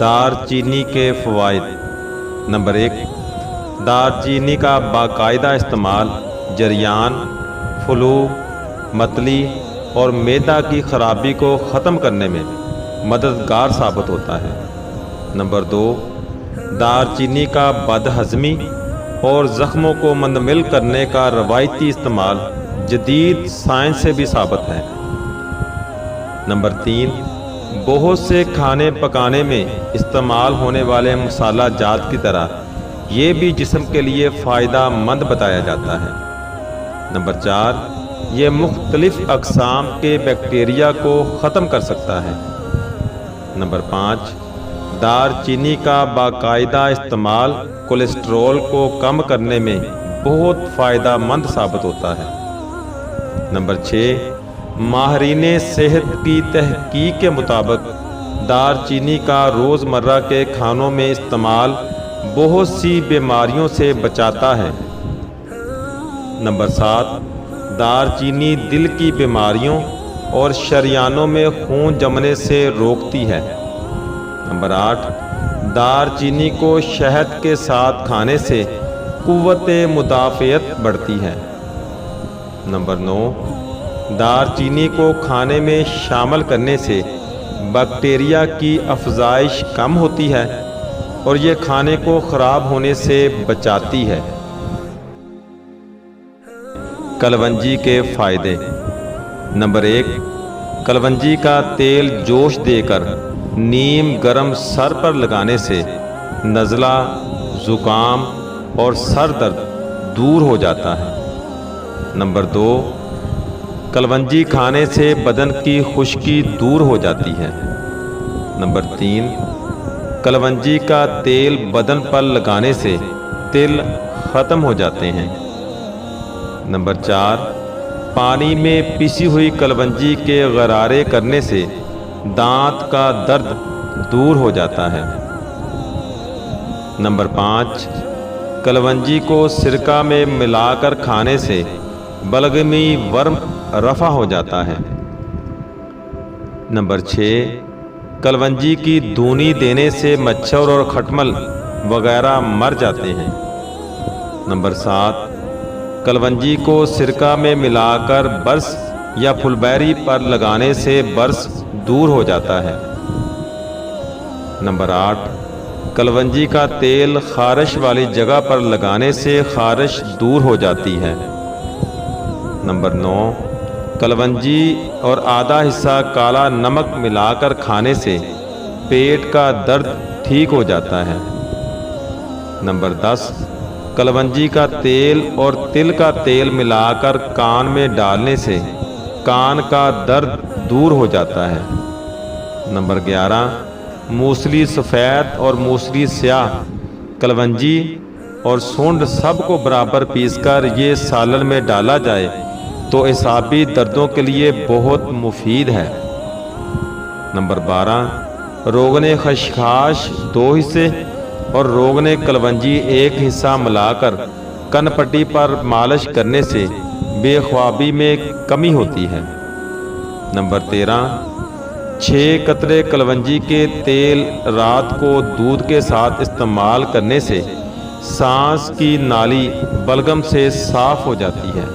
دار چینی کے فوائد۔ نمبر 1، دار چینی کا باقاعدہ استعمال جریان، فلو، متلی اور معدہ کی خرابی کو ختم کرنے میں مددگار ثابت ہوتا ہے۔ نمبر 2، دار چینی کا بد ہضمی اور زخموں کو منمل کرنے کا روایتی استعمال جدید سائنس سے بھی ثابت ہے۔ نمبر 3، بہت سے کھانے پکانے میں استعمال ہونے والے مسالہ جات کی طرح یہ بھی جسم کے لیے فائدہ مند بتایا جاتا ہے۔ نمبر 4، یہ مختلف اقسام کے بیکٹیریا کو ختم کر سکتا ہے۔ نمبر 5، دار چینی کا باقاعدہ استعمال کولیسٹرول کو کم کرنے میں بہت فائدہ مند ثابت ہوتا ہے۔ نمبر 6، ماہرین صحت کی تحقیق کے مطابق دار چینی کا روزمرہ کے کھانوں میں استعمال بہت سی بیماریوں سے بچاتا ہے۔ نمبر 7، دار چینی دل کی بیماریوں اور شریانوں میں خون جمنے سے روکتی ہے۔ نمبر 8، دار چینی کو شہد کے ساتھ کھانے سے قوت مدافعت بڑھتی ہے۔ نمبر 9، دار چینی کو کھانے میں شامل کرنے سے بیکٹیریا کی افزائش کم ہوتی ہے اور یہ کھانے کو خراب ہونے سے بچاتی ہے۔ کلونجی کے فائدے۔ نمبر 1، کلونجی کا تیل جوش دے کر نیم گرم سر پر لگانے سے نزلہ، زکام اور سر درد دور ہو جاتا ہے۔ نمبر 2، کلونجی کھانے سے بدن کی خشکی دور ہو جاتی ہے۔ نمبر 3، کلونجی کا تیل بدن پر لگانے سے تل ختم ہو جاتے ہیں۔ نمبر 4، پانی میں پیسی ہوئی کلونجی کے غرارے کرنے سے دانت کا درد دور ہو جاتا ہے۔ نمبر 5، کلونجی کو سرکہ میں ملا کر کھانے سے بلغمی ورم رفع ہو جاتا ہے۔ نمبر 6، کلونجی کی دھونی دینے سے مچھر اور کھٹمل وغیرہ مر جاتے ہیں۔ نمبر 7، کلونجی کو سرکہ میں ملا کر برس یا پھلبیری پر لگانے سے برس دور ہو جاتا ہے۔ نمبر 8، کلونجی کا تیل خارش والی جگہ پر لگانے سے خارش دور ہو جاتی ہے۔ نمبر 9، کلونجی اور آدھا حصہ کالا نمک ملا کر کھانے سے پیٹ کا درد ٹھیک ہو جاتا ہے۔ نمبر 10، کلونجی کا تیل اور تل کا تیل ملا کر کان میں ڈالنے سے کان کا درد دور ہو جاتا ہے۔ نمبر 11، موسلی سفید اور موسلی سیاہ، کلونجی اور سونڈ سب کو برابر پیس کر یہ سالن میں ڈالا جائے تو اعصابی دردوں کے لیے بہت مفید ہے۔ نمبر 12، روغن خشخاش 2 حصے اور روغن کلونجی 1 حصہ ملا کر کن پٹی پر مالش کرنے سے بے خوابی میں کمی ہوتی ہے۔ نمبر 13، 6 قطرے کلونجی کے تیل رات کو دودھ کے ساتھ استعمال کرنے سے سانس کی نالی بلغم سے صاف ہو جاتی ہے۔